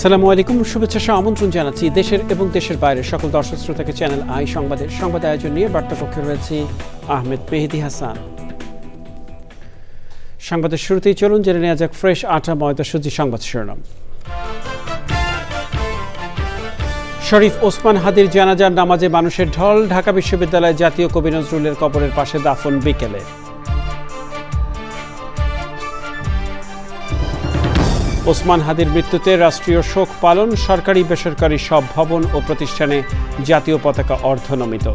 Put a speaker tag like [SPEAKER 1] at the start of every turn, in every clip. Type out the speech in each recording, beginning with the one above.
[SPEAKER 1] আসসালামু আলাইকুম, শুভেচ্ছা সহ আমন্ত্রণ জানাচ্ছি দেশের এবং দেশের বাইরের সকল দর্শক শ্রোতাকে চ্যানেল আই সংবাদ আয়োজন নিয়ে বার্তাকক্ষে রয়েছে আহমেদ মেহেদি হাসান। সংবাদের শুরুতেই চলুন জেনে নেওয়া যাক ফ্রেশ আটা ময়দা সুজি সংবাদ শিরোনাম। শরীফ ওসমান হাদির জানাজার নামাজে মানুষের ঢল। ঢাকা বিশ্ববিদ্যালয়ে জাতীয় কবি নজরুলের কবরের পাশে দাফন বিকেলে। ওসমান হাদির মৃত্যুতে রাষ্ট্রীয় শোক পালন। সরকারি বেসরকারি সব ভবন ও প্রতিষ্ঠানে জাতীয় পতাকা অর্ধনমিত।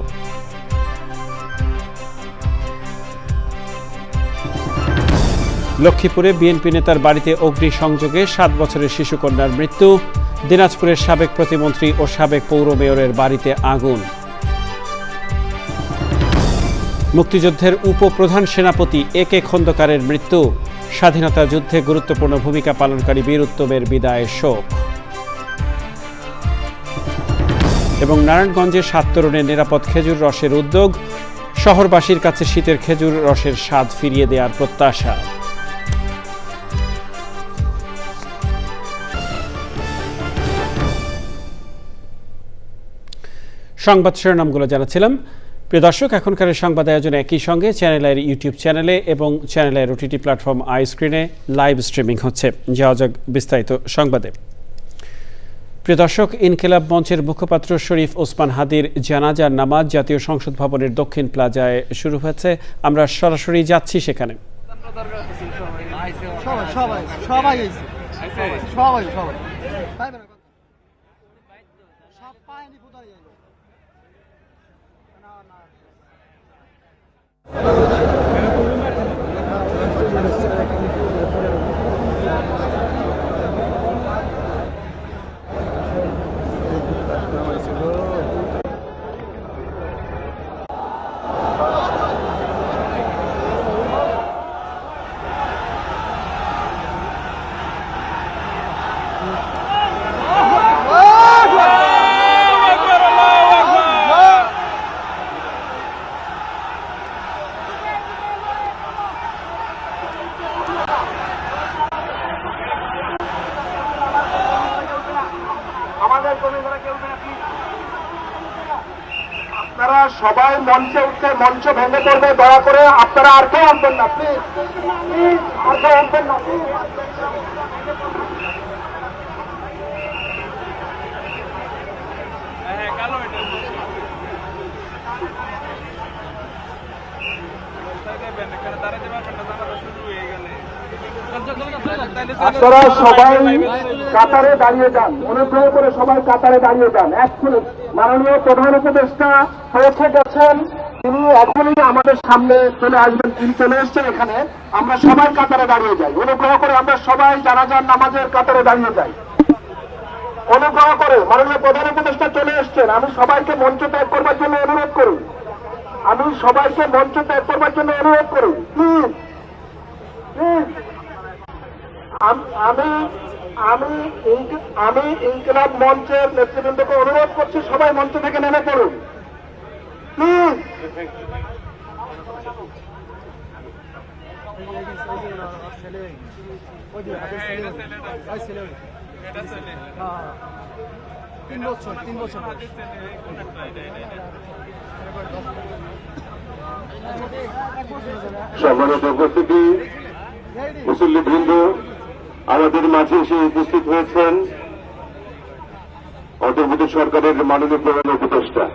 [SPEAKER 1] লক্ষ্মীপুরে বিএনপি নেতার বাড়িতে অগ্নিসংযোগে 7 বছরের শিশুকন্যার মৃত্যু। দিনাজপুরের সাবেক প্রতিমন্ত্রী ও সাবেক পৌর মেয়রের বাড়িতে আগুন। মুক্তিযুদ্ধের উপপ্রধান সেনাপতি এ.কে. খন্দকারের মৃত্যু। স্বাধীনতা যুদ্ধে গুরুত্বপূর্ণ ভূমিকা পালনকারী বীর উত্তমের বিদায়ে শোক। এবং নারায়ণগঞ্জে 7 তরুণের নিরাপদ খেজুর রসের উদ্যোগ। শহরবাসীর কাছে শীতের খেজুর রসের স্বাদ ফিরিয়ে দেওয়ার প্রত্যাশা। সংবাদ শিরোনামগুলো জানাচ্ছিলাম। প্রিয় দর্শক, এখনকার সংবাদ আয়োজন একই সঙ্গে চ্যানেলের ইউটিউব চ্যানেলে এবং চ্যানেলের ওটিটি প্ল্যাটফর্ম আই স্ক্রিনে লাইভ স্ট্রিমিং হচ্ছে। যাওয়া যাক বিস্তারিত সংবাদে। প্রিয় দর্শক, ইনকিলাব মঞ্চের মুখপাত্র শরীফ ওসমান হাদির জানাজার নামাজ জাতীয় সংসদ ভবনের দক্ষিণ প্লাজায় শুরু হয়েছে। আমরা সরাসরি যাচ্ছি সেখানে।
[SPEAKER 2] আপনারা সবাই মঞ্চে উঠতে, মঞ্চ ভেঙে পড়বে, দয়া করে আপনারা আর কেউ উঠবেন না, প্লিজ আর কেউ উঠবেন না। আপনারা সবাই কাতারে দাঁড়িয়ে যান, অনুগ্রহ করে সবাই কাতারে দাঁড়িয়ে যান। এক্ষুনি মাননীয় প্রধান উপদেষ্টা পৌঁছে গেছেন, তিনি এখনই আমাদের সামনে চলে আসবেন। তিনি চলে এসছেন এখানে। আমরা সবাই কাতারে দাঁড়িয়ে যাই, অনুগ্রহ করে আমরা সবাই জানাজার নামাজের কাতারে দাঁড়িয়ে যাই। অনুগ্রহ করে মাননীয় প্রধান উপদেষ্টা চলে এসছেন। আমি সবাইকে মঞ্চ ত্যাগ করবার জন্য অনুরোধ করি, প্লিজ প্লিজ। আমি ইনকিলাব মঞ্চের নেতৃবৃন্দকে অনুরোধ করছি, সবাই মঞ্চ থেকে নেমে পড়ুন প্লিজ।
[SPEAKER 3] সম্মানিত উপস্থিতি, মুসল্লিবৃন্দ, আমাদের মাঝে এসে উপস্থিত হয়েছেন অন্তর্বর্তী সরকারের মাননীয় প্রধান উপদেষ্টা।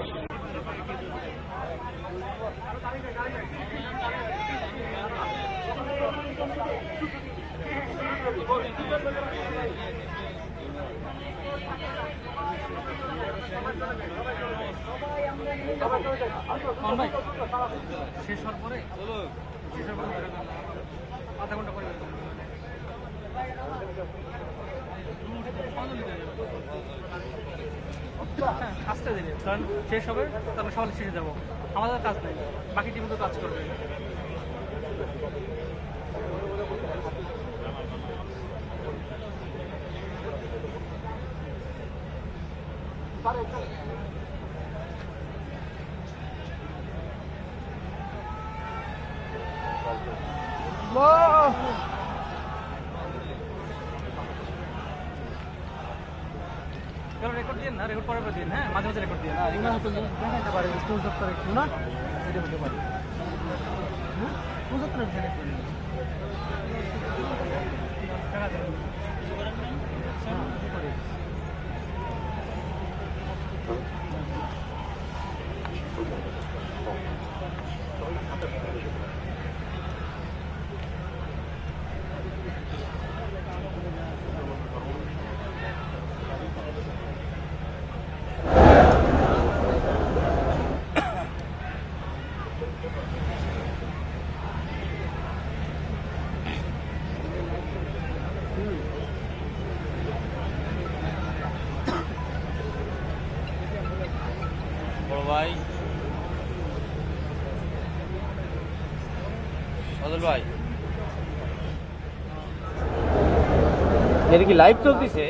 [SPEAKER 4] শেষ হওয়ার পরে আধা ঘন্টা পরে আসতে দিলে, কারণ শেষ হবে, তারপর সকালে শেষে যাবো। আমাদের কাজ নেই, বাকি টিম তো কাজ করবে। না, রেকর্ড করার পর দিন, হ্যাঁ মাঝে মাঝে রেকর্ড দিন। এগুলো হয়তো দেখাতে পারে স্পন্সর করে একটু না, এটা হতে পারে স্পন্সর করে টাকা দেন।
[SPEAKER 5] ভাই সদল ভাই, এটা কি লাইভ চলতেছে?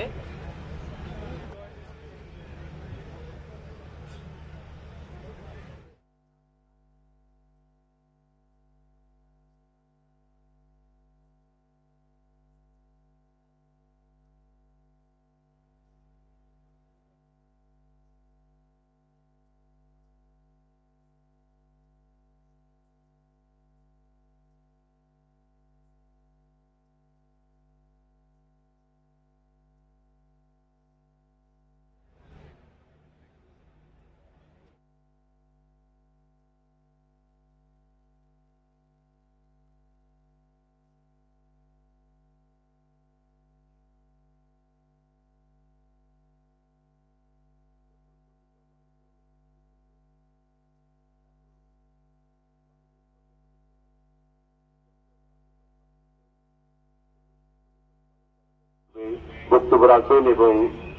[SPEAKER 3] বক্তব্য রাখবেন এবং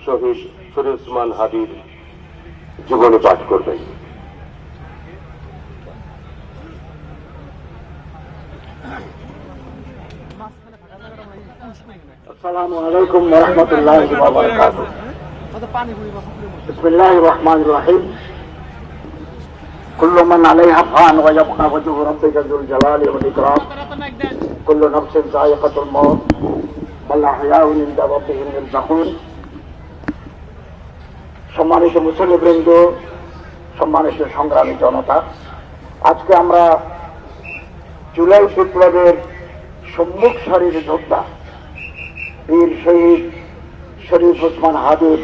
[SPEAKER 3] শহীদ শরীফ ওসমান হাদির জীবনী পাঠ করবেন।
[SPEAKER 2] আসসালামু আলাইকুম ওয়া রাহমাতুল্লাহি ওয়া বারাকাতুহু। বিসমিল্লাহির রহমানির রহিম। কুল্লু মান আলাইহা ফান ওয়া ইয়াবকা ওয়াজহু রাব্বিকা যুল জালালি ওয়াল ইকরাম। কুল্লু নাফসিন যায়িকাতুল মাউত ওয়াল আহইয়াউ ইনদা রাব্বিহিম ইরজাকুন। সম্মানিত মুসল্লিবৃন্দ, সম্মানিত সংগ্রামী জনতা, আজকে আমরা জুলাই বিপ্লবের সম্মুখ সারির যোদ্ধা বীর শহীদ শরীফ ওসমান হাদির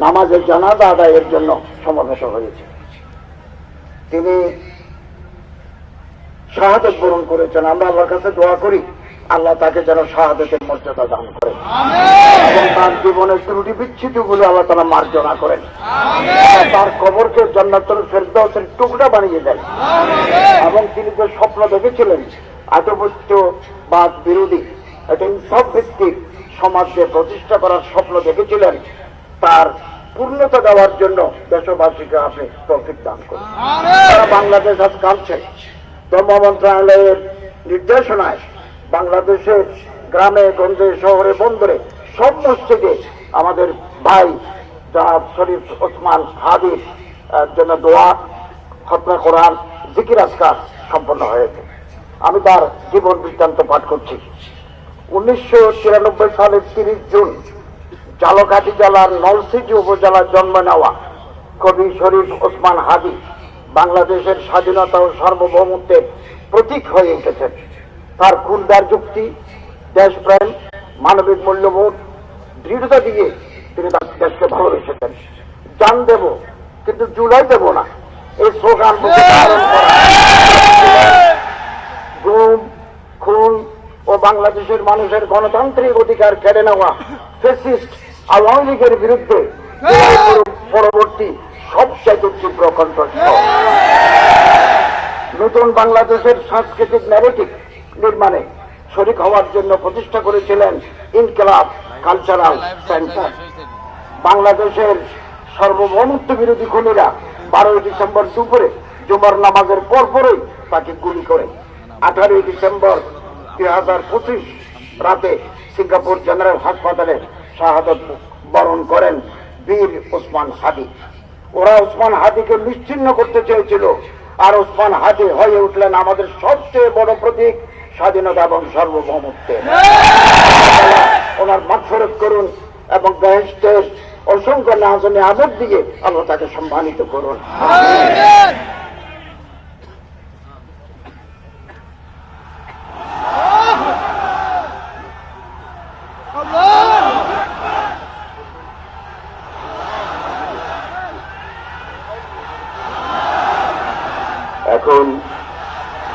[SPEAKER 2] নামাজের জানাজা আদায়ের জন্য সমবেত হয়েছে। তিনি শাহাদাত বরণ করেছেন। আমরা আল্লাহর কাছে দোয়া করি আল্লাহ তাকে যেন শাহাদাতের মর্যাদা দান করেন এবং তার জীবনের ত্রুটি বিচ্ছুতিগুলো আল্লাহ তাআলা মার্জনা করেন, তার কবরকে জান্নাতুল ফেরদাউসের টুকরা বানিয়ে দেন। এবং তিনি যে স্বপ্ন দেখেছিলেন আধিপত্যবাদ বিরোধী একটা ইনসাফ ভিত্তিক সমাজকে প্রতিষ্ঠা করার স্বপ্ন দেখেছিলেন, তার পূর্ণতা দেওয়ার জন্য দেশবাসীকে আপনি তৌফিক দান করুন। সারা বাংলাদেশ আজ কাঁদছে। ধর্ম মন্ত্রণালয়ের নির্দেশনায় বাংলাদেশের গ্রামে গঞ্জে শহরে বন্দরে সব মসজিদে আমাদের ভাই জনাব শরীফ ওসমান হাদির জন্য দোয়া, খতমে কোরআন, জিকির আজকার সম্পন্ন হয়েছে। আমি তার জীবন বৃত্তান্ত পাঠ করছি। 1993 সালের 30 জুন ঝালকাঠি জেলার নলছিটি উপজেলার জন্ম নেওয়া কবি শরীফ ওসমান হাদি বাংলাদেশের স্বাধীনতা ও সার্বভৌমত্বের প্রতীক হয়ে উঠেছেন। তার ক্ষুদ্র যুক্তি, দেশপ্রেম, মানবিক মূল্যবোধ, দৃঢ়তা দিয়ে তিনি তার দেশকে ভালোবেসেছেন। জান দেব কিন্তু জুলাই দেব না, এই স্লোগান গুম, খুন ও বাংলাদেশের মানুষের গণতান্ত্রিক অধিকার কেড়ে নেওয়া ফ্যাসিস্ট আওয়ামী লীগের বিরুদ্ধে পরবর্তী সবচেয়ে তীব্র কণ্ঠস্বর। নতুন বাংলাদেশের সাংস্কৃতিক ন্যারেটিভ নির্মাণে শরিক হওয়ার জন্য প্রতিষ্ঠা করেছিলেন ইনকিলাব কালচারাল সেন্টার। বাংলাদেশের সার্বভৌমত্ব বিরোধী খুনিরা 12 ডিসেম্বর দুপুরে জুমার নামাজের পরপরই তাকে গুলি করে 18 ডিসেম্বর 2025 রাতে সিঙ্গাপুর জেনারেল হাসপাতালে শাহাদত বরণ করেন বীর ওসমান হাদি। ওরা ওসমান হাদিকে নিশ্চিহ্ন করতে চেয়েছিল, আর ওসমান হাদি হয়ে উঠলেন আমাদের সবচেয়ে বড় প্রতীক স্বাধীনতা এবং সার্বভৌমত্বের। ওনার মাগফিরাত করুন এবং বেহেশতের অসংখ্য নাজনে আদর দিয়ে আল্লাহ তাকে সম্মানিত করুন।
[SPEAKER 3] এখন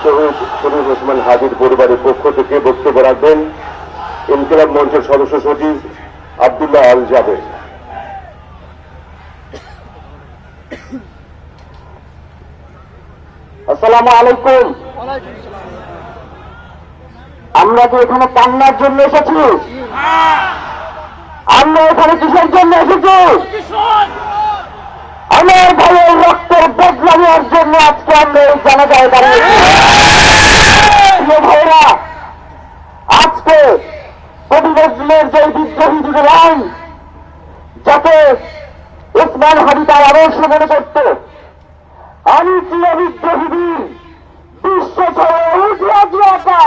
[SPEAKER 3] শহীদ শরীফ ওসমান হাদির পরিবারের পক্ষ থেকে বক্তব্য রাখবেন ইনকিলাব মঞ্চের সদস্য সচিব আব্দুল্লাহ আল জাবের।
[SPEAKER 2] আসসালামু আলাইকুম। আমরা কি এখানে কান্নার জন্য এসেছি? আমরা এখানে কিসের জন্য এসেছি? আমার ভাইয়ের রক্তের বদলা নেওয়ার জন্য আজকে আমরা এই জানাজায় দাঁড়িয়েছি। ভাইরা, আজকে কবি নজরুলের যে বিদ্রোহী দুটো লাইন যাতে ওসমান হাদি তার আদর্শ মনে করত, আমি চির বিদ্রোহী বীর বিশ্ব ছড়ে উদ্রাজা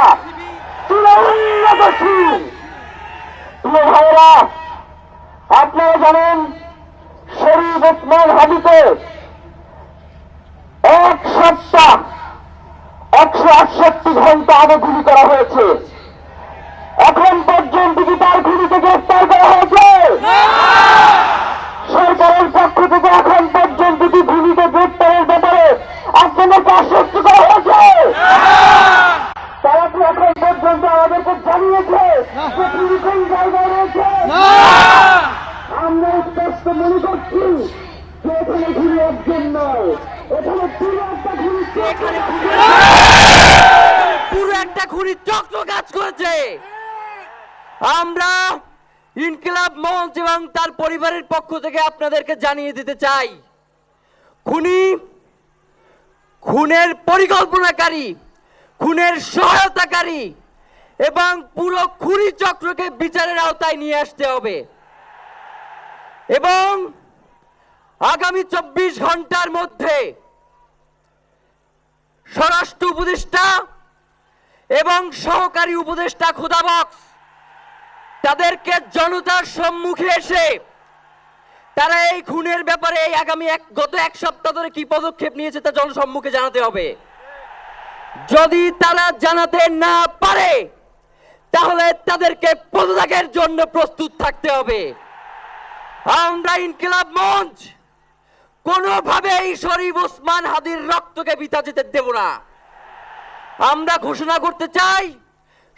[SPEAKER 2] চির উন্নতশীল। প্রিয় ভাইরা, আপনারা জানেন শরীফ ওসমান হাদিকে 1 সপ্তাহ 168 ঘন্টা আগে গুলি করা হয়েছে। এখন পর্যন্ত কি তার খুনিকে গ্রেফতার করা হয়েছে? সরকারের পক্ষ থেকে এখন পর্যন্ত কি খুনিকে গ্রেফতারের ব্যাপারে আপনাদেরকে আশ্বস্ত করা হয়েছে? তারা কি এখন পর্যন্ত আমাদেরকে জানিয়েছে যে খুনি কোন জায়গায় রয়েছে? আমরা স্পষ্ট মনে করছি যে এখানে খুনি একজন নয়, এখানে পুরো একটা খুনি,
[SPEAKER 5] পুরো একটা খুনি চক্র কাজ করেছে। আমরা ইনকিলাব মঞ্চ এবং তার পরিবারের পক্ষ থেকে আপনাদেরকে জানিয়ে দিতে চাই, খুনের পরিকল্পনাকারী, খুনের সহায়তাকারী এবং পুরো খুনি চক্রকে বিচারের আওতায় নিয়ে আসতে হবে এবং আগামী 24 ঘন্টার মধ্যে স্বরাষ্ট্র উপদেষ্টা এবং সহকারী উপদেষ্টা খোদাবক্স তাদেরকে জনতার সম্মুখে এসে তারা এই খুনের ব্যাপারে গত এক সপ্তাহ ধরে কি পদক্ষেপ নিয়েছে তা জনসম্মুখে জানাতে হবে। যদি তারা জানাতে না পারে তাহলে তাদেরকে পদত্যাগের জন্য প্রস্তুত থাকতে হবে। আমরা ইনকিলাব মঞ্চ কোনোভাবেই শরীফ ওসমান হাদির রক্তকে বৃথা যেতে দেব না। আমরা ঘোষণা করতে চাই,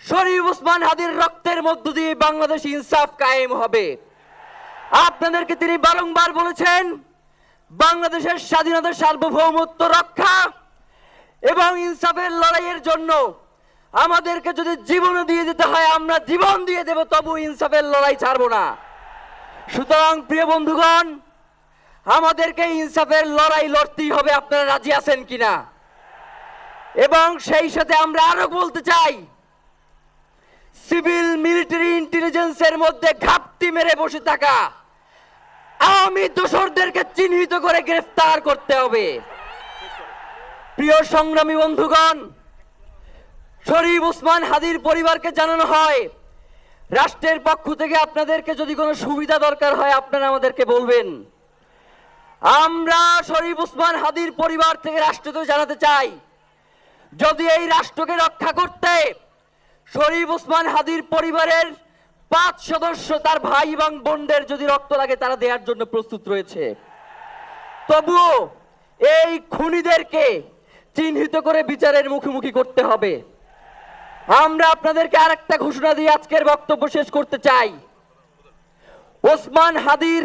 [SPEAKER 5] শরীফ ওসমান হাদির রক্তের মধ্য দিয়ে বাংলাদেশ ইনসাফ কায়েম হবে। আপনাদেরকে তিনি বারংবার বলেছেন, বাংলাদেশের স্বাধীনতা সার্বভৌমত্ব রক্ষা এবং ইনসাফের লড়াইয়ের জন্য আমাদেরকে যদি জীবন দিয়ে দিতে হয় আমরা জীবন দিয়ে দেব, তবু ইনসাফের লড়াই ছাড়ব না। সুতরাং প্রিয় বন্ধুগণ, আমাদেরকে ইনসাফের লড়াই লড়তেই হবে। আপনারা রাজি আছেন কিনা? এবং সেই সাথে আমরা আরো বলতে চাই, সিভিল মিলিটারি ইন্টেলিজেন্সের মধ্যে ঘাপটি মেরে বসে থাকা আওয়ামী দোসরদেরকে চিহ্নিত করে গ্রেফতার করতে হবে। প্রিয় সংগ্রামী বন্ধুগণ, শরীফ ওসমান হাদির পরিবারকে জানানো হয়, রাষ্ট্রের পক্ষ থেকে আপনাদেরকে যদি কোনো সুবিধা দরকার হয় আপনারা আমাদেরকে বলবেন। আমরা শরীফ ওসমান হাদির পরিবার থেকে রাষ্ট্রকে জানাতে চাই, যদি এই রাষ্ট্রকে রক্ষা করতে শরীফ ওসমান হাদির পরিবারের 5 সদস্য তার ভাই এবং বোনদের যদি রক্ত লাগে তারা দেওয়ার জন্য প্রস্তুত রয়েছে, তবুও এই খুনিদেরকে চিহ্নিত করে বিচারের মুখোমুখি করতে হবে। আমরা আপনাদেরকে আরেকটা ঘোষণা দিয়ে আজকের বক্তব্য শেষ করতে চাই, ওসমান হাদির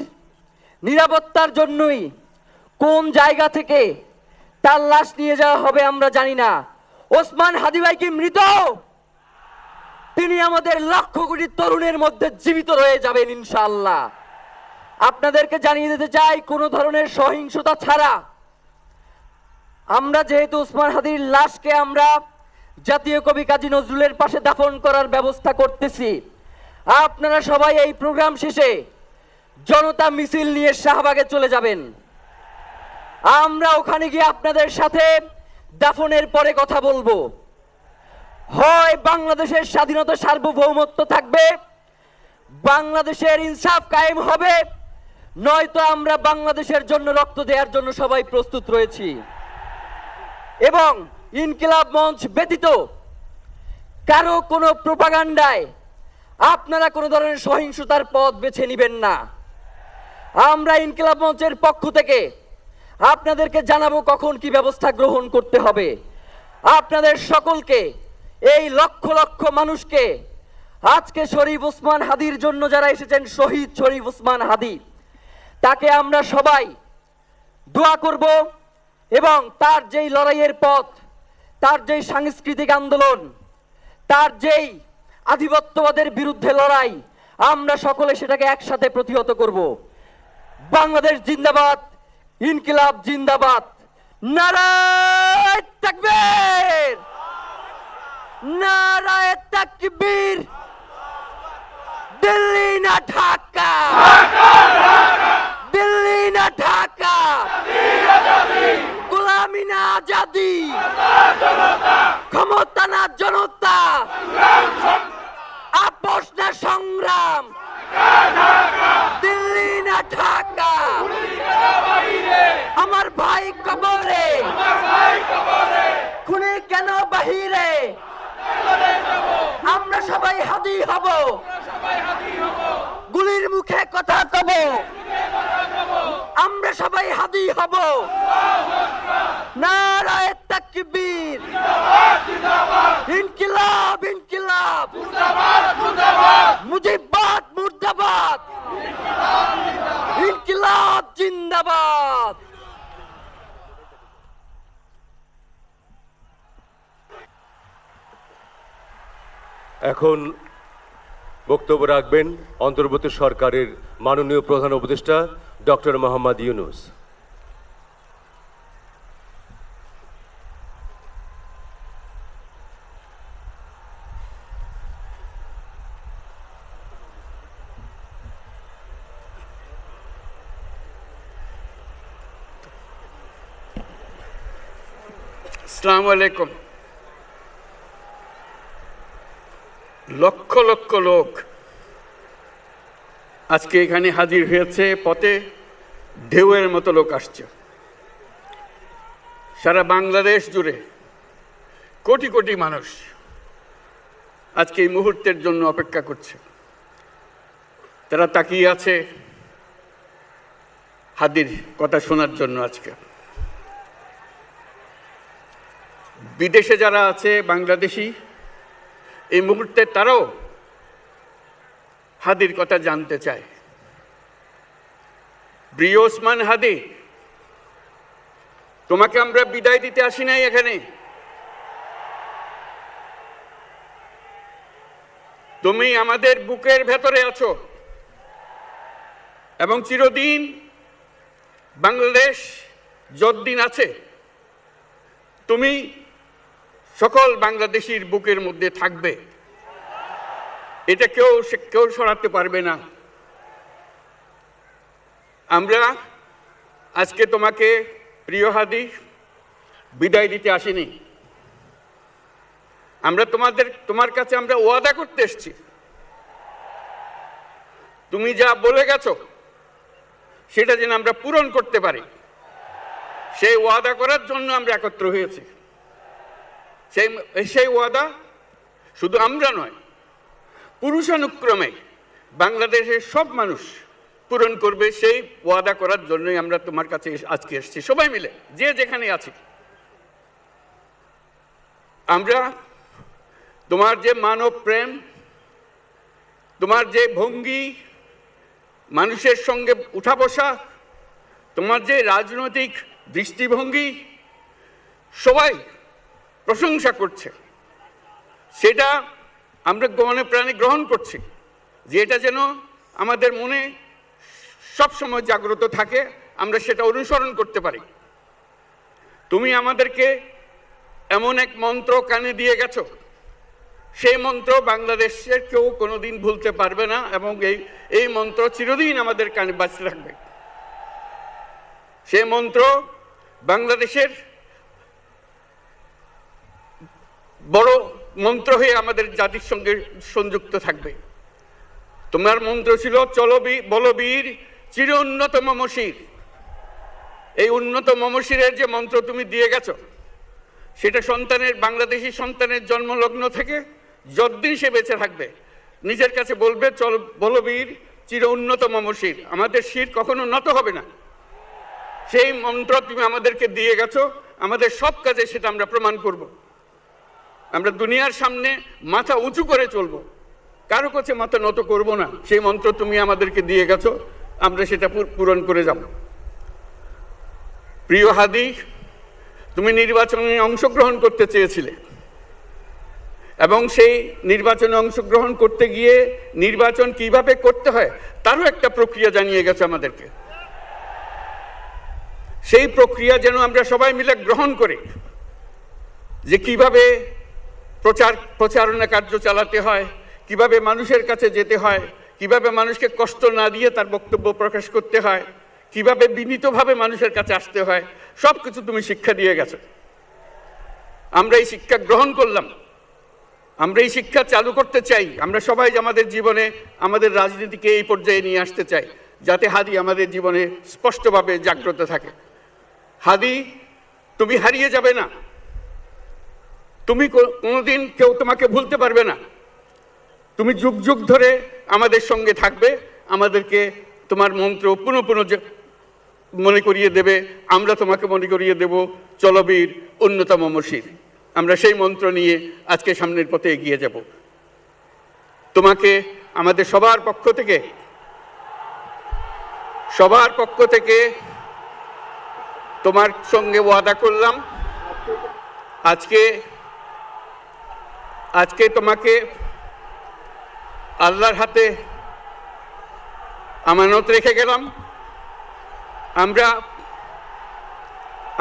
[SPEAKER 5] নিরাপত্তার জন্যই কোন জায়গা থেকে তার লাশ নিয়ে যাওয়া হবে আমরা জানি না। ওসমান হাদি ভাই কি মৃত? তিনি আমাদের লক্ষ কোটি তরুণের মধ্যে জীবিত রয়ে যাবেন ইনশাআল্লাহ। আপনাদেরকে জানিয়ে দিতে চাই, কোনো ধরনের সহিংসতা ছাড়া আমরা যেহেতু ওসমান হাদির লাশকে আমরা জাতীয় কবি কাজী নজরুলের পাশে দাফন করার ব্যবস্থা করতেছি, আপনারা সবাই এই প্রোগ্রাম শেষে জনতা মিছিল নিয়ে শাহবাগে চলে যাবেন। আমরা ওখানে গিয়ে আপনাদের সাথে দাফনের পরে কথা বলবো। হয় বাংলাদেশের স্বাধীনতা সার্বভৌমত্ব থাকবে, বাংলাদেশের ইনসাফ কায়েম হবে, নয়তো আমরা বাংলাদেশের জন্য রক্ত দেওয়ার জন্য সবাই প্রস্তুত রয়েছি। এবং ইনকিলাব মঞ্চ ব্যতীত কারো কোনো প্রোপাগান্ডায় আপনারা কোনো ধরনের সহিংসতার পথ বেছে নেবেন না। আমরা ইনকিলাব মঞ্চের পক্ষ থেকে আপনাদেরকে জানাবো কখন কি ব্যবস্থা গ্রহণ করতে হবে। আপনাদের সকলকে, এই লক্ষ লক্ষ মানুষকে, আজকে শরীফ ওসমান হাদির জন্য যারা এসেছেন, শহীদ শরীফ ওসমান হাদি, তাকে আমরা সবাই দোয়া করব এবং তার যেই লড়াইয়ের পথ, তার যেই সাংস্কৃতিক আন্দোলন, তার যেই আধিপত্যবাদের বিরুদ্ধে লড়াই, আমরা সকলে সেটাকে একসাথে প্রতিহত করব। বাংলাদেশ জিন্দাবাদ, ইনকিলাব জিন্দাবাদ, নারায়ে তাকবীর, নারায়ে তাকবীর, দিল্লি না ঢাকা, দিল্লি না ঢাকা, গোলামি না আজাদি, ক্ষমতা না জনতা, আপোষ না সংগ্রাম, দিল্লি না ঢাকা, আমার ভাই কবরে, খুনি কেন বাহিরে, আমরা সবাই হাদি হব, গুলির মুখে কথা কব, আমরা সবাই হাদি হব। নারায়ে তাকবীর, ইনকিলাব ইনকিলাব, মুজিবাদ মুর্দাবাদ, ইনকিলাব জিন্দাবাদ।
[SPEAKER 3] এখন বক্তব্য রাখবেন অন্তর্বর্তী সরকারের মাননীয় প্রধান উপদেষ্টা ডক্টর মোহাম্মদ ইউনূস।
[SPEAKER 6] আসসালামু আলাইকুম। লক্ষ লক্ষ লোক আজকে এখানে হাজির হয়েছে, পথে ঢেউয়ের মতো লোক আসছে। সারা বাংলাদেশ জুড়ে কোটি কোটি মানুষ আজকে এই মুহূর্তের জন্য অপেক্ষা করছে। তারা তাকিয়ে আছে হাদির কথা শোনার জন্য। আজকে বিদেশে যারা আছে বাংলাদেশি, এই মুহূর্তে তারাও হাদির কথা জানতে চায়। প্রিয় ওসমান হাদি, তোমাকে আমরা বিদায় দিতে আসি নাই এখানে। তুমি আমাদের বুকের ভেতরে আছো এবং চিরদিন বাংলাদেশ যতদিন আছে তুমি সকল বাংলাদেশির বুকের মধ্যে থাকবে। এটা কেউ সরাতে পারবে না। আমরা আজকে তোমাকে প্রিয় হাদি বিদায় দিতে আসিনি। আমরা তোমার কাছে আমরা ওয়াদা করতে এসেছি। তুমি যা বলে গেছো সেটা যেন আমরা পূরণ করতে পারি, সেই ওয়াদা করার জন্য আমরা একত্র হয়েছি। সেই ওয়াদা শুধু আমরা নয়, পুরুষানুক্রমে বাংলাদেশের সব মানুষ পূরণ করবে। সেই ওয়াদা করার জন্যই আমরা তোমার কাছে আজকে এসেছি, সবাই মিলে যে যেখানে আছি। আমরা তোমার যে মানব প্রেম, তোমার যে ভঙ্গি, মানুষের সঙ্গে উঠা বসা, তোমার যে রাজনৈতিক দৃষ্টিভঙ্গি, সবাই প্রশংসা করছে। সেটা আমরা মনে প্রাণে গ্রহণ করছি, যে এটা যেন আমাদের মনে সবসময় জাগ্রত থাকে, আমরা সেটা অনুসরণ করতে পারি। তুমি আমাদেরকে এমন এক মন্ত্র কানে দিয়ে গেছো, সেই মন্ত্র বাংলাদেশের কেউ কোনোদিন ভুলতে পারবে না এবং এই মন্ত্র চিরদিন আমাদের কানে বাজতে থাকবে। সেই মন্ত্র বাংলাদেশের বড় মন্ত্র হয়ে আমাদের জাতির সঙ্গে সংযুক্ত থাকবে। তোমার মন্ত্র ছিল বলবীর চির উন্নত মমশির। এই উন্নত মমশিরের যে মন্ত্র তুমি দিয়ে গেছো, সেটা সন্তানের, বাংলাদেশি সন্তানের জন্মলগ্ন থেকে যতদিন সে বেঁচে থাকবে নিজের কাছে বলবে, চল বলো বীর চির উন্নত মমশির, আমাদের শির কখনো নত হবে না। সেই মন্ত্র তুমি আমাদেরকে দিয়ে গেছো, আমাদের সব কাজে সেটা আমরা প্রমাণ করব। আমরা দুনিয়ার সামনে মাথা উঁচু করে চলবো, কারো কাছে মাথা নত করব না। সেই মন্ত্র তুমি আমাদেরকে দিয়ে গেছো, আমরা সেটা পূরণ করে যাব। প্রিয় হাদি, তুমি নির্বাচনে অংশগ্রহণ করতে চেয়েছিলে এবং সেই নির্বাচনে অংশগ্রহণ করতে গিয়ে নির্বাচন কিভাবে করতে হয় তারও একটা প্রক্রিয়া জানিয়ে গেছে আমাদেরকে। সেই প্রক্রিয়া যেন আমরা সবাই মিলে গ্রহণ করি, যে কিভাবে প্রচারণা কার্য চালাতে হয়, কিভাবে মানুষের কাছে যেতে হয়, কিভাবে মানুষকে কষ্ট না দিয়ে তার বক্তব্য প্রকাশ করতে হয়, কিভাবে বিনীতভাবে মানুষের কাছে আসতে হয়, সব কিছু তুমি শিক্ষা দিয়ে গেছো। আমরা এই শিক্ষা গ্রহণ করলাম, আমরা এই শিক্ষা চালু করতে চাই। আমরা সবাই আমাদের জীবনে, আমাদের রাজনীতিকে এই পর্যায়ে নিয়ে আসতে চাই, যাতে হাদি আমাদের জীবনে স্পষ্টভাবে জাগ্রত থাকে। হাদি, তুমি হারিয়ে যাবে না, তুমি কোনোদিন কেউ তোমাকে ভুলতে পারবে না। তুমি যুগ যুগ ধরে আমাদের সঙ্গে থাকবে, আমাদেরকে তোমার মন্ত্র পুনঃ পুনঃ মনে করিয়ে দেবে, আমরা তোমাকে মনে করিয়ে দেব চলবীর উন্নত মমশির। আমরা সেই মন্ত্র নিয়ে আজকে সামনের পথে এগিয়ে যাব। তোমাকে আমাদের সবার পক্ষ থেকে তোমার সঙ্গে ওয়াদা করলাম, আজকে তোমাকে আল্লাহর হাতে আমানত রেখে গেলাম।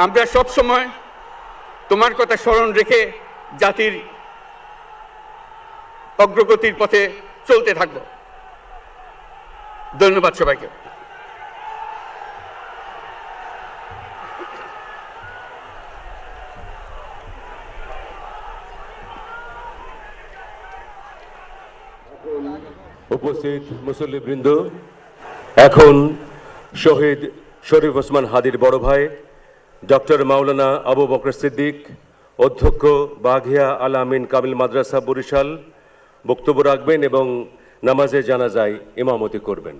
[SPEAKER 6] আমরা সব সময় তোমার কথা স্মরণ রেখে জাতির অগ্রগতির পথে চলতে থাকব। ধন্যবাদ সবাইকে।
[SPEAKER 3] উপস্থিত মুসল্লিবৃন্দ, এখন শহীদ শরীফ ওসমান হাদির বড় ভাই ডক্টর মাওলানা আবু বকর সিদ্দিক, অধ্যক্ষ বাঘিয়া আল আমিন কামিল মাদ্রাসা বরিশাল, বক্তব্য রাখবেন এবং নামাজে জানাজায় ইমামতি করবেন।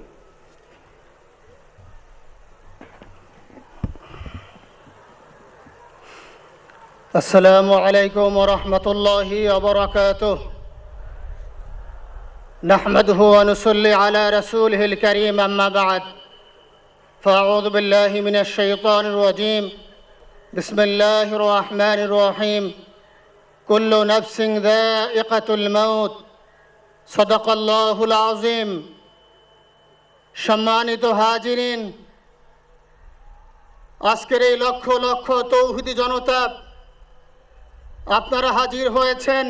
[SPEAKER 7] আসসালামু আলাইকুম ওয়া রাহমাতুল্লাহি ওয়া বারাকাতুহু। নাহমাদুহু ওয়া নুসাল্লি আলা রাসূলিহিল কারীম, আম্মা বা'দ। ফাআউযু বিল্লাহি মিনাশ শাইতানির রাজীম। বিসমিল্লাহির রহমানির রহিম। কুল্লু নাফসিন যায়িকাতুল মাউত। সাদাকাল্লাহুল আযীম। সম্মানিত হাজিরিন, আজকের এই লক্ষ লক্ষ তৌহিদি জনতা, আপনারা হাজির হয়েছেন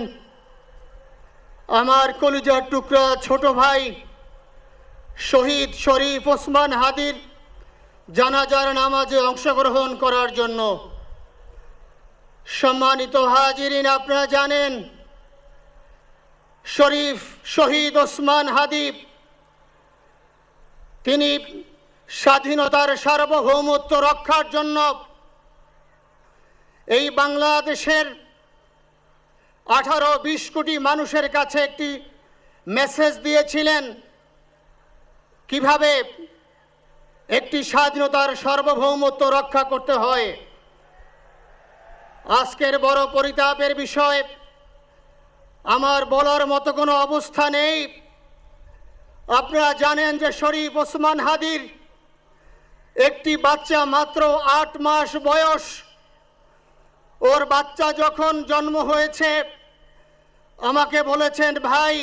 [SPEAKER 7] আমার কলিজার টুকরা ছোট ভাই শহীদ শরীফ ওসমান হাদির জানাজার নামাজে অংশগ্রহণ করার জন্য। সম্মানিত হাজিরিন, আপনারা জানেন শহীদ ওসমান হাদি তিনি স্বাধীনতার সার্বভৌমত্ব রক্ষার জন্য এই বাংলাদেশের 18-20 কোটি মানুষের কাছে একটি মেসেজ দিয়েছিলেন, কিভাবে একটি স্বাধীনতার সার্বভৌমত্ব রক্ষা করতে হয়। আজকের বড় পরিতাপের বিষয়, আমার বলার মতো কোনো অবস্থা নেই। আপনারা জানেন যে শরীফ ওসমান হাদির একটি বাচ্চা মাত্র 8 মাস বয়স। ওর বাচ্চা যখন জন্ম হয়েছে আমাকে বলেছেন, ভাই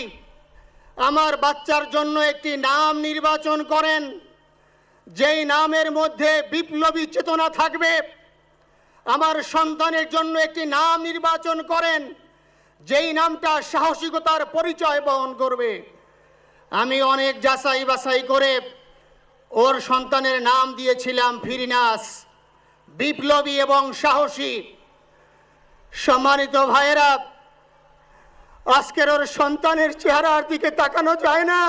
[SPEAKER 7] আমার বাচ্চার জন্য একটি নাম নির্বাচন করেন, যেই নামের মধ্যে বিপ্লবী চেতনা থাকবে। আমার সন্তানের জন্য একটি নাম নির্বাচন করেন, যেই নামটা সাহসিকতার পরিচয় বহন করবে। আমি অনেক যাচাই বাছাই করে ওর সন্তানের নাম দিয়েছিলাম ফিরিনাস, বিপ্লবী এবং সাহসী। সম্মানিত ভাইয়েরা, আজকের ওর সন্তানের চেহারার দিকে তাকানো যায় না।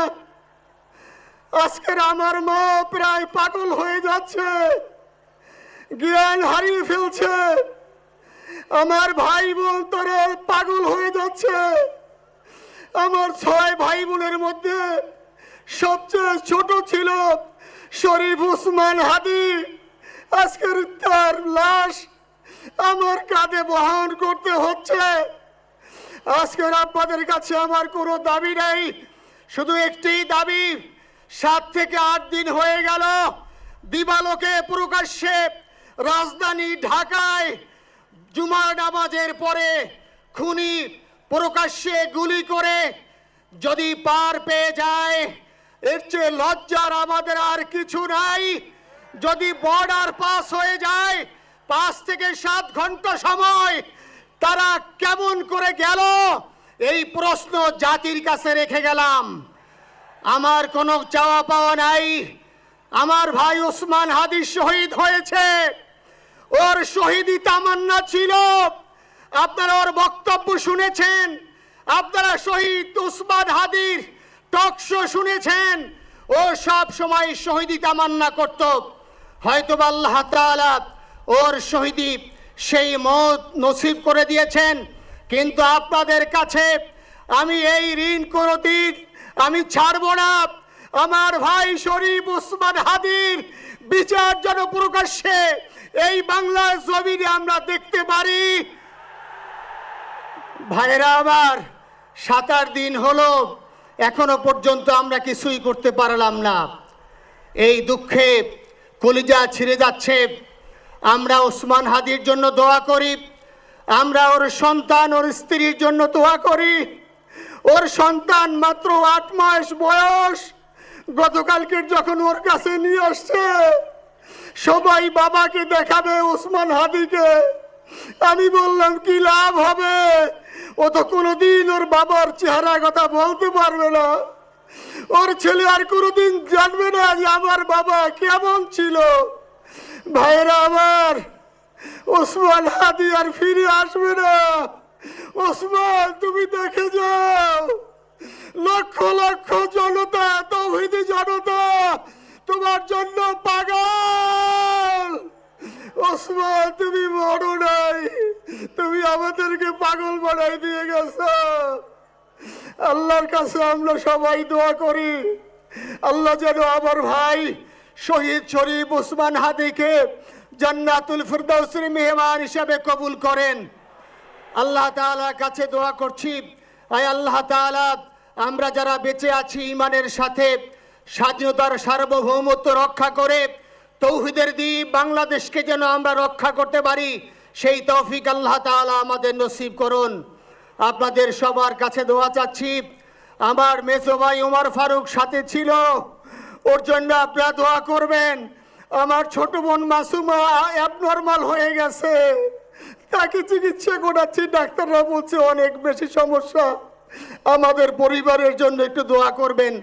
[SPEAKER 7] আজকের আমার মা প্রায় পাগল হয়ে যাচ্ছে, জ্ঞান হারিয়ে ফেলছে। আমার ভাই বোন তারা পাগল হয়ে যাচ্ছে। আমার 6 ভাই বোনের মধ্যে সবচেয়ে ছোট ছিল শরীফ ওসমান হাদি। আজকের তার লাশ আমার কাঁধে বহন করতে হচ্ছে। আজকের আপনাদের কাছে আমার কোনো দাবি নাই, শুধু একটি দাবি। 7 থেকে 8 দিন হয়ে গেল দিবালোকে প্রকাশ্যে রাজধানী ঢাকায় জুমার নামাজের পরে খুনি প্রকাশ্যে গুলি করে যদি পার পেয়ে যায়, এর চেয়ে লজ্জার আমাদের আর কিছু নাই। যদি বর্ডার পাস হয়ে যায়, 5 থেকে 7 ঘন্টা সময় তারা কেমন করে গেল, এই প্রশ্ন জাতির কাছে রেখে গেলাম। আমার কোনো চাওয়া পাওয়া নাই। আমার ভাই ওসমান হাদি শহীদ হয়েছে, ওর শহীদি তামান্না ছিল। আপনারা ওর বক্তব্য শুনেছেন, আপনারা শহীদ ওসমান হাদির টক শো শুনেছেন। ও সব সময় শহীদি তামান্না করত। হয়তো আল্লাহ তাআলা ওর শহীদি সেই মত নসিব করে দিয়েছেন। কিন্তু আপনাদের কাছে আমি এই ঋণ কোনোদিন আমি ছাড়ব না। আমার ভাই শরীফ ওসমান হাদির বিচার যেন প্রকাশ্যে এই বাংলার জমিনে আমরা দেখতে পারি। ভাইরা আমার, 7-8 দিন হলো এখনো পর্যন্ত আমরা কিছুই করতে পারলাম না। এই দুঃখে কলিজা ছিঁড়ে যাচ্ছে। আমরা ওসমান হাদির জন্য দোয়া করি, আমরা ওর সন্তান ওর স্ত্রীর জন্য দোয়া করি। ওর সন্তান মাত্র 8 মাস বয়স। গতকালকে যখন ওর কাছে নিয়ে আসছে, সবাই বাবাকে দেখাবে ওসমান হাদিকে। আমি বললাম কি লাভ হবে, ও তো কোনোদিন ওর বাবার চেহারা কথা বলতে পারবে না। ওর ছেলে আর কোনোদিন জানবে না যে আমার বাবা কেমন ছিল। ভাইরা আমার, ওসমান হাদি আর ফিরে আসবে না। ওসমান, তুমি দেখে যাও, লক্ষ লক্ষ জনতা, তৌহিদি জনতা তোমার জন্য পাগল। ওসমান, তুমি মরো নাই, তুমি আমাদেরকে পাগল বানাই দিয়ে গেছো। আল্লাহর কাছে আমরা সবাই দোয়া করি, আল্লাহ যেন আমার ভাই শহীদ শরীফ ওসমান হাদিকে জান্নাতুল ফিরদাউসের মেহমান হিসেবে কবুল করেন। আল্লাহ তাআলার কাছে দোয়া করছি, আয় আল্লাহ তাআলা, আমরা যারা বেঁচে আছি ঈমানের সাথে স্বাধীনতার সার্বভৌমত্ব রক্ষা করে তৌহিদের দ্বীপ বাংলাদেশকে যেন আমরা রক্ষা করতে পারি, সেই তৌফিক আল্লাহ তাআলা আমাদের নসিব করুন। আপনাদের সবার কাছে দোয়া চাচ্ছি। আমার মেজো ভাই ওমর ফারুক সাথে ছিল, ওর জন্য আপনারা দোয়া করবেন। আমার ছোট বোন মাসুমা অ্যাবনর্মাল হয়ে গেছে, তাকে চিকিৎসা করাচ্ছি, ডাক্তাররা বলছে অনেক বেশি সমস্যা। আমাদের পরিবারের জন্য একটু দোয়া করবেন।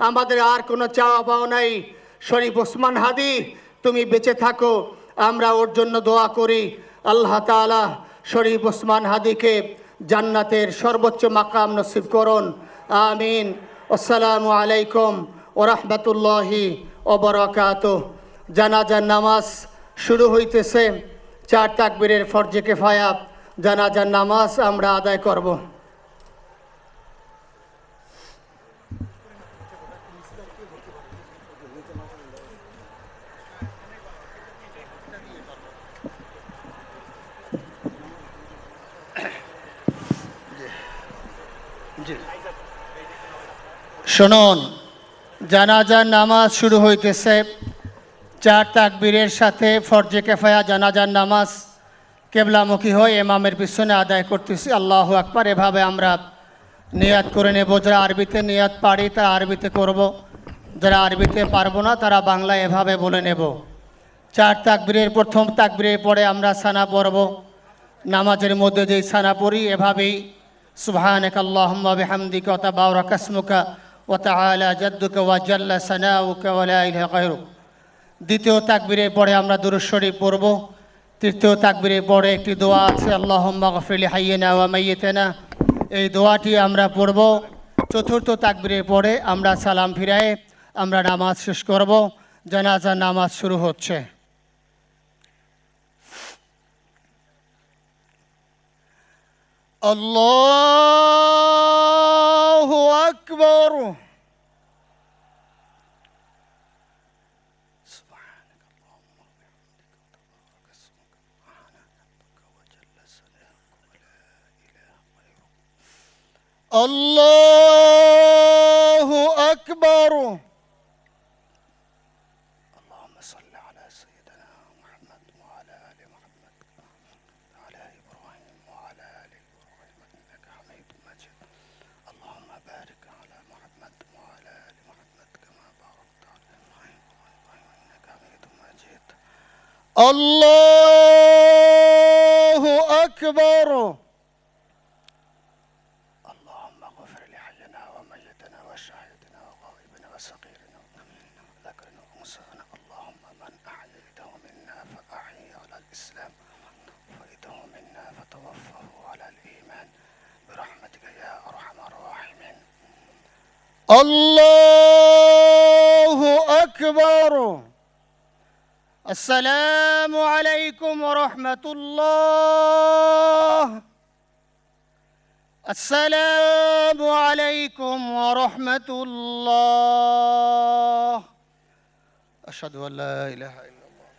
[SPEAKER 7] আমাদের আর কোনো চাওয়া পাওয়া নাই। শরীফ ওসমান হাদি, তুমি বেঁচে থাকো, আমরা ওর জন্য দোয়া করি। আল্লাহ তাআলা শরীফ ওসমান হাদিকে জান্নাতের সর্বোচ্চ মাকাম নসিব করুন। আমিন। আসসালামু আলাইকুম ওয়া রাহমাতুল্লাহি ওয়া বারাকাতুহু। জানাজার নামাজ শুরু হইতেছে। 4 তাকবীরের ফরজে কিফায়া জানাজার নামাজ আমরা আদায় করব। শুনুন, জানাজার নামাজ শুরু হইতেছে। 4 তাকবীরের সাথে ফরজে কিফায়া জানাজার নামাজ কেবলামুখী হয়ে ইমামের পিছনে আদায় করতেছি। আল্লাহু আকবার। এভাবে আমরা নিয়াত করে নেব। যারা আরবিতে নিয়াত পারি তারা আরবিতে করব, যারা আরবিতে পারবো না তারা বাংলা এভাবে বলে নেব। 4 তাকবীরের প্রথম তাকবীরের পরে আমরা সানা পড়ব। নামাজের মধ্যে যেই সানা পড়ি এভাবেই সুবহানাকা আল্লাহুম্মা বিহামদিকা ওয়া তাবারাকা ইসমুকা ওয়া তাআলা জাদ্দুকা ওয়া জাল্লা সানাউকা ওয়া লা ইলাহা গায়রুক। দ্বিতীয় তাকবীরের পরে আমরা দুরূদ শরীফ পড়ব। তৃতীয় তাকবীরের পরে একটি দোয়া আছে, আল্লাহুম্মা গফির লিহাইয়িনা ওয়া মাইয়িতিনা, এই দোয়াটি আমরা পড়ব। চতুর্থ তাকবীরের পরে আমরা সালাম ফিরায়ে আমরা নামাজ শেষ করব। জানাজার নামাজ শুরু হচ্ছে। আল্লাহু আকবার। আল্লাহু আকবার। اللهم صل على سيدنا محمد وعلى آل محمد وعلى إبراهيم وعلى آل إبراهيم إنك حميد مجيد. اللهم بارك على محمد وعلى آل محمد كما باركت على إبراهيم وعلى إبراهيم إنك حميد مجيد. الله أكبر. اللهم اغفر لحينا وميتنا وشاهدنا وغائبنا وصغيرنا وذكرنا وانثانا. اللهم من احييته منا فاحيه على الاسلام ومن توفيته منا فتوفه على الايمان برحمتك يا ارحم الراحمين. الله اكبر. السلام عليكم ورحمه الله. السلام عليكم ورحمة الله. أشهد أن لا إله إلا الله.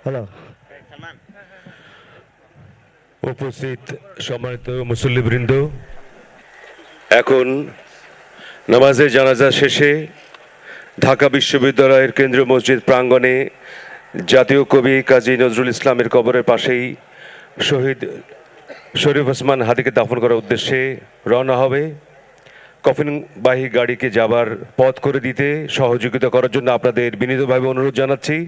[SPEAKER 3] হ্যালো, উপস্থিত সম্মানিত মুসল্লিবৃন্দ, এখন নামাজে জানাজা শেষে ঢাকা বিশ্ববিদ্যালয়ের কেন্দ্রীয় মসজিদ প্রাঙ্গণে জাতীয় কবি কাজী নজরুল ইসলামের কবরের পাশেই শহীদ শরীফ ওসমান হাদিকে দাফন করার উদ্দেশ্যে রওনা হবে। কফিনবাহী গাড়িকে যাবার পথ করে দিতে সহযোগিতা করার জন্য আপনাদের বিনীতভাবে অনুরোধ জানাচ্ছি।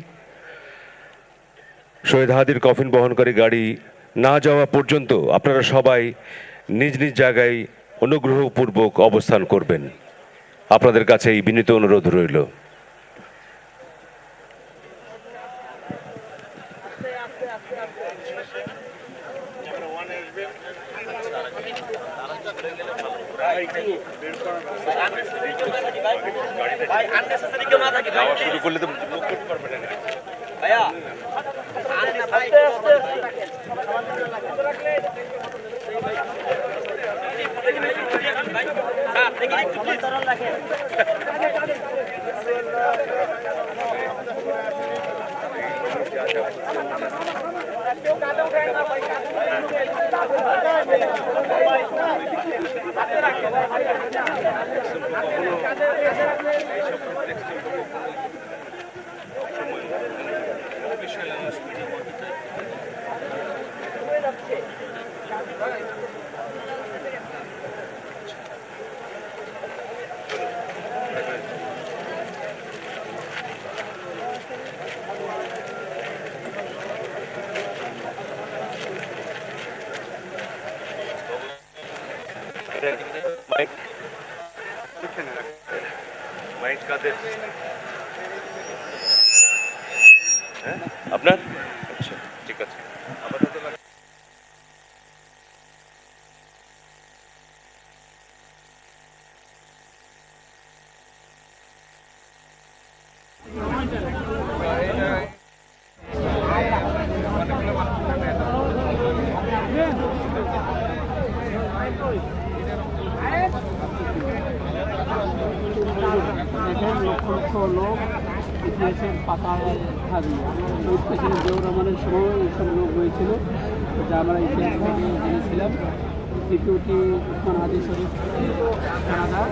[SPEAKER 3] শহীদ হাদির কফিন বহনকারী গাড়ি না যাওয়া পর্যন্ত আপনারা সবাই নিজ নিজ জায়গায় অনুগ্রহপূর্বক অবস্থান করবেন। আপনাদের কাছে এই বিনীত অনুরোধ রইল। শুরু করলে তো মুখ করতে পারবে না ভাইয়া। আপনার আচ্ছা ঠিক আছে।
[SPEAKER 8] লক্ষ লক্ষ লোক ইতিহাসের পাতায় থাকবে। শহীদ প্রেসিডেন্ট জিয়াউর রহমানের সময় এইসব লোক হয়েছিল, যা আমরা ইতিহাস থেকে জেনেছিলাম। দ্বিতীয়টি ওসমান হাদি শরীফ জানাজা।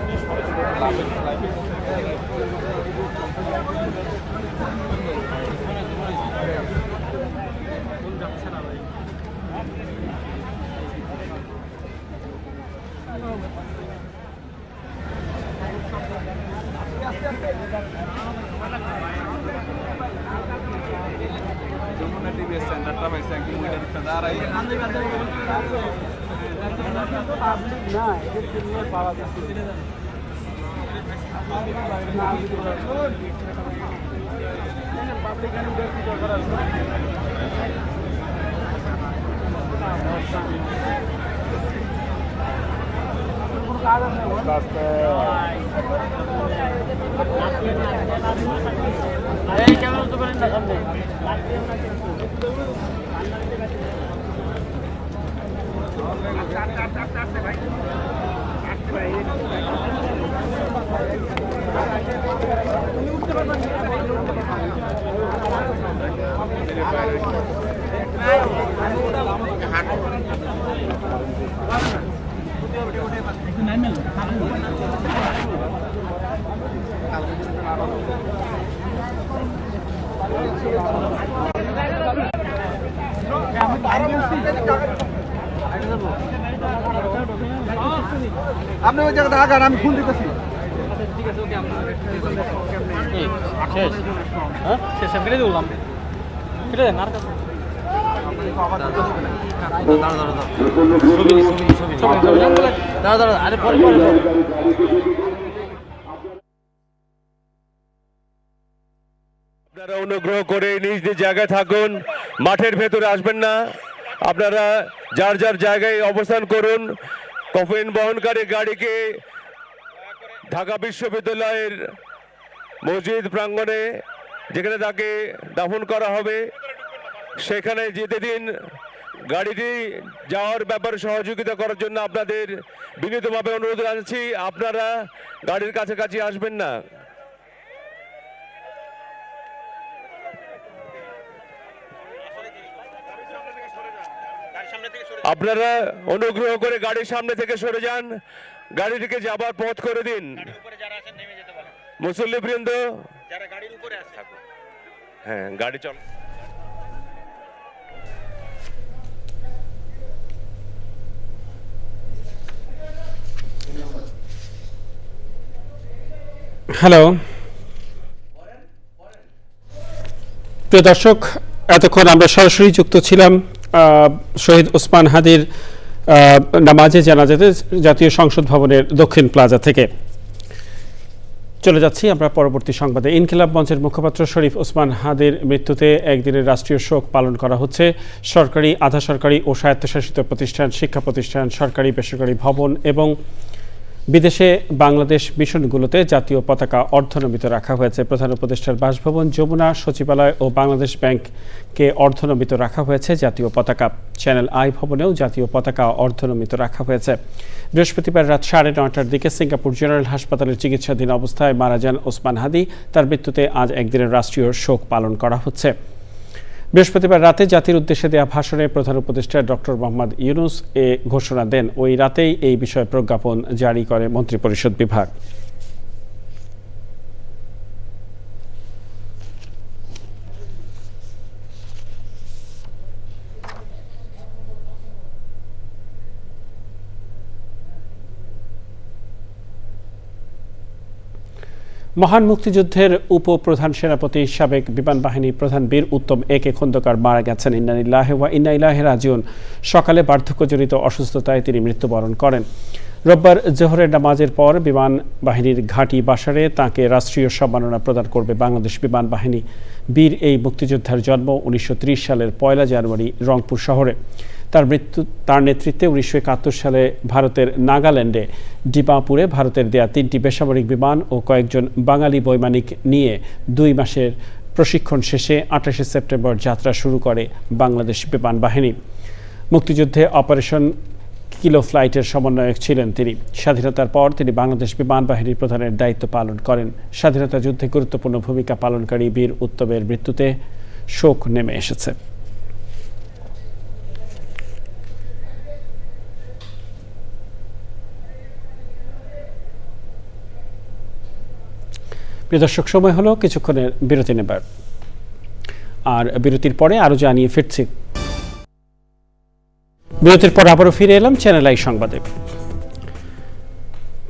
[SPEAKER 2] আপনি ওই জায়গাটা আগান, আমি ফোন দিতেছি।
[SPEAKER 3] আপনারা অনুগ্রহ করে নিজ নিজ জায়গায় থাকুন, মাঠের ভেতরে আসবেন না। আপনারা যার যার জায়গায় অবস্থান করুন। কফিন বহনকারী গাড়িকে ঢাকা বিশ্ববিদ্যালয়ের মসজিদ প্রাঙ্গণে, যেখানে তাকে দাফন করা হবে, সেখানে যেতে দিন। গাড়িটি যাওয়ার ব্যাপারে সহযোগিতা করার জন্য আপনাদের বিনীতভাবে অনুরোধ জানাচ্ছি, আপনারা গাড়ির কাছাকাছি আসবেন না। আপনারা অনুগ্রহ করে গাড়ির সামনে থেকে সরে যান, গাড়িটিকে যাবার পথ করে দিন। মুসল্লিবৃন্দ, হ্যাঁ, গাড়ি চল।
[SPEAKER 1] হ্যালো প্রিয় দর্শক, এতক্ষণ আমরা সরাসরি যুক্ত ছিলাম শহীদ ওসমান হাদির নামাজে জানাজাতে জাতীয় সংসদ ভবনের দক্ষিণ প্লাজা থেকে। চলে যাচ্ছি আমরা পরবর্তী সংবাদে। ইনকিলাব মঞ্চের মুখপাত্র শরীফ ওসমান হাদির মৃত্যুতে একদিনের রাষ্ট্রীয় শোক পালন করা হচ্ছে। সরকারি, আধা সরকারি ও স্বায়ত্তশাসিত প্রতিষ্ঠান, শিক্ষা প্রতিষ্ঠান, সরকারি বেসরকারি ভবন এবং বিদেশে বাংলাদেশ মিশনগুলোতে জাতীয় পতাকা অর্ধনমিত রাখা হয়েছে। প্রধান উপদেষ্টার বাসভবন, যমুনা সচিবালয় ও বাংলাদেশ ব্যাংককে অর্ধনমিত রাখা হয়েছে জাতীয় পতাকা। চ্যানেল আই ভবনেও জাতীয় পতাকা অর্ধনমিত রাখা হয়েছে। বৃহস্পতিবার রাত 9:30টার দিকে সিঙ্গাপুর জেনারেল হাসপাতালের চিকিৎসাধীন অবস্থায় মারা যান ওসমান হাদি। তার মৃত্যুতে আজ একদিনের রাষ্ট্রীয় শোক পালন করা হচ্ছে। বৃহস্পতিবার রাতে জাতির উদ্দেশ্যে দেওয়া ভাষণে প্রধান উপদেষ্টা ডক্টর মোহাম্মদ ইউনূস এ ঘোষণা দেন। ওই রাতেই এই বিষয়ে প্রজ্ঞাপন জারি করে মন্ত্রিপরিষদ বিভাগ। মহান মুক্তিযুদ্ধের উপপ্রধান সেনাপতি, সাবেক বিমান বাহিনী প্রধান বীর উত্তম এ.কে খন্দকার মারা গেছেন। ইন্না লিল্লাহি ওয়া ইন্না ইলাইহি রাজিউন। সকালে বার্ধক্যজনিত অসুস্থতায় তিনি মৃত্যুবরণ করেন। রোববার জোহরের নামাজের পর বিমান বাহিনীর ঘাঁটি বাসারে তাঁকে রাষ্ট্রীয় সম্মাননা প্রদান করবে বাংলাদেশ বিমান বাহিনী। বীর এই মুক্তিযোদ্ধার জন্ম 1930 সালের 1 জানুয়ারি রংপুর শহরে। তার নেতৃত্বে 1971 সালে ভারতের নাগাল্যান্ডে ডিমাপুরে ভারতের দেয়া 3টি বেসামরিক বিমান ও কয়েকজন বাঙালি বৈমানিক নিয়ে 2 মাসের প্রশিক্ষণ শেষে 28 সেপ্টেম্বর যাত্রা শুরু করে বাংলাদেশ বিমান বাহিনী। মুক্তিযুদ্ধে অপারেশন কিলো ফ্লাইটের সমন্বয়ক ছিলেন তিনি। স্বাধীনতার পর তিনি বাংলাদেশ বিমান বাহিনীর প্রধানের দায়িত্ব পালন করেন। স্বাধীনতা যুদ্ধে গুরুত্বপূর্ণ ভূমিকা পালনকারী বীর উত্তমের মৃত্যুতে শোক নেমে এসেছে। প্রিয় দর্শক, সময় হলো কিছুক্ষণের বিরতি নেবার, আর বিরতির পরে আরো জানিয়ে ফিরছি। বিরতির পর আবারও ফিরে এলাম চ্যানেল আই সংবাদে।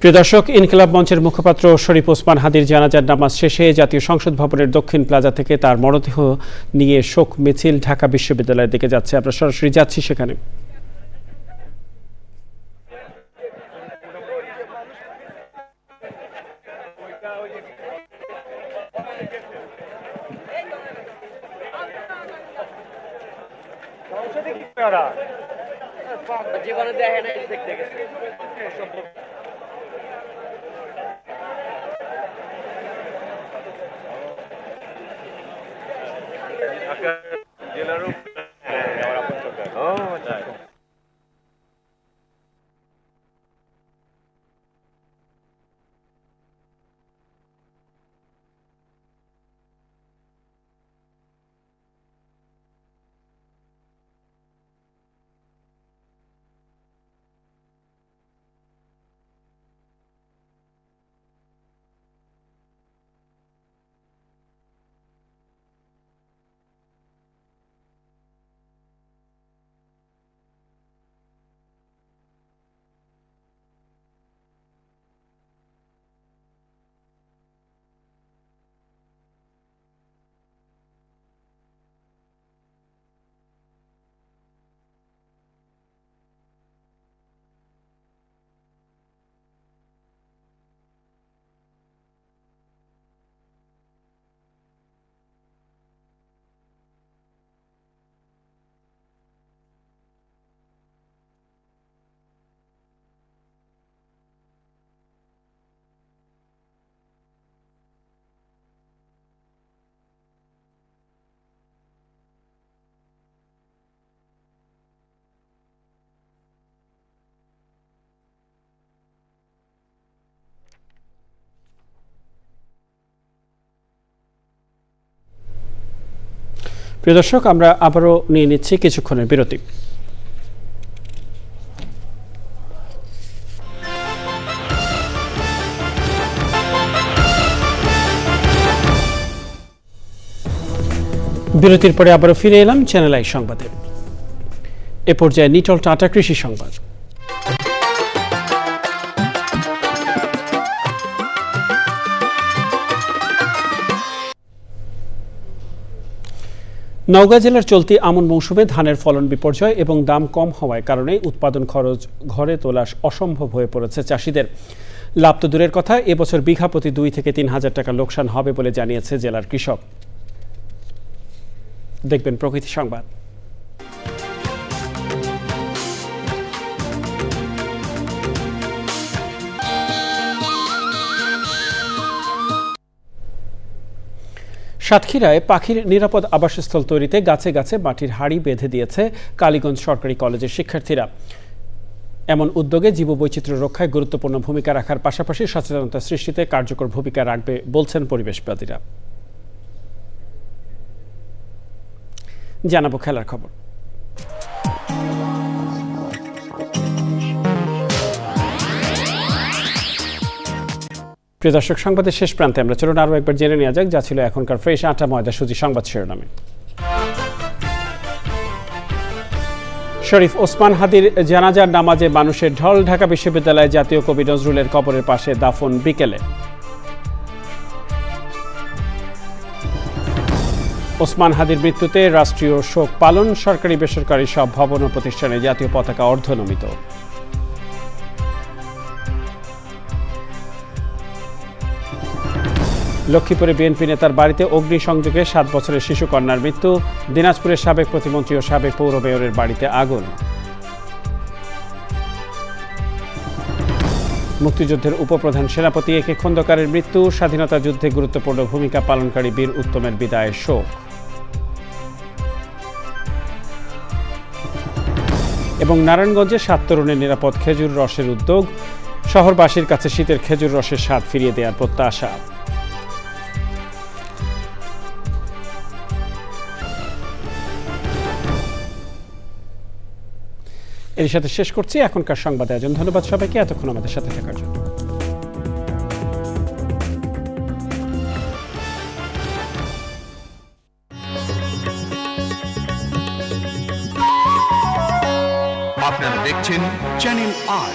[SPEAKER 1] প্রিয় দর্শক, ইনকিলাব মঞ্চের মুখপাত্র শরীফ ওসমান হাদির জানাজার নামাজ শেষে জাতীয় সংসদ ভবনের দক্ষিণ প্লাজা থেকে তার মরদেহ নিয়ে শোক মিছিল ঢাকা বিশ্ববিদ্যালয়ের দিকে যাচ্ছে। আমরা সরাসরি যাচ্ছি সেখানে।
[SPEAKER 5] জীবনে দেখেন দেখতে গেছে
[SPEAKER 1] প্রিয় দর্শক, আমরা আবারও নিয়ে নিচ্ছি কিছুক্ষণের বিরতি। বিরতির পরে আবারও ফিরে এলাম চ্যানেল আই সংবাদে। এ পর্যায়ে নিটল টাটা কৃষি সংবাদ। নওগাঁ জেলার চলতি আমন মৌসুমে ধানের ফলন বিপর্যয় এবং দাম কম হওয়ার কারণে উৎপাদন খরচ ঘরে তোলা অসম্ভব হয়ে পড়েছে চাষিদের। লাভ তো দূরের কথা, এবছর বিঘা প্রতি 2 থেকে 3 হাজার টাকা লোকসান হবে বলে জানিয়েছে জেলার কৃষক। দেখবেন প্রকৃতি সংবাদ। সাতক্ষীরায় পাখির নিরাপদ আবাসস্থল তৈরিতে গাছে গাছে মাটির হাড়ি বেঁধে দিয়েছে কালীগঞ্জ সরকারি কলেজের শিক্ষার্থীরা। এমন উদ্যোগে জীববৈচিত্র্য রক্ষায় গুরুত্বপূর্ণ ভূমিকা রাখার পাশাপাশি সচেতনতা সৃষ্টিতে কার্যকর ভূমিকা রাখবে বলছেন পরিবেশবাদীরা। জানাবো খেলার খবর। প্রিয় দর্শক, সংবাদের শেষ প্রান্তে আমরা চলুন আরও একবার জেনে নেওয়া যাক যা ছিল এখনকার ফ্রেশ আটা ময়দা সুজি সংবাদ শিরোনামে। শরীফ ওসমান হাদির জানাজার নামাজে মানুষের ঢল। ঢাকা বিশ্ববিদ্যালয়ে জাতীয় কবি নজরুলের কবরের পাশে দাফন বিকেলে। ওসমান হাদির মৃত্যুতে রাষ্ট্রীয় শোক পালন। সরকারি বেসরকারি সব ভবন ও প্রতিষ্ঠানে জাতীয় পতাকা অর্ধনমিত। লক্ষ্মীপুরে বিএনপি নেতার বাড়িতে অগ্নিসংযোগে 7 বছরের শিশু কন্যার মৃত্যু। দিনাজপুরের সাবেক প্রতিমন্ত্রী ও সাবেক পৌর মেয়রের বাড়িতে আগুন। মুক্তিযুদ্ধের উপপ্রধান সেনাপতি একে খন্দকারের মৃত্যু। স্বাধীনতা যুদ্ধে গুরুত্বপূর্ণ ভূমিকা পালনকারী বীর উত্তমের বিদায়ে শোক। এবং নারায়ণগঞ্জে 7 তরুণের নিরাপদ খেজুর রসের উদ্যোগ। শহরবাসীর কাছে শীতের খেজুর রসের স্বাদ ফিরিয়ে দেওয়ার প্রত্যাশা। এর সাথে শেষ করছি এখনকার সংবাদ আয়োজন। ধন্যবাদ সবাইকে এতক্ষণ আমাদের সাথে থাকার জন্য।
[SPEAKER 9] আপনারা দেখছেন চ্যানেল আই।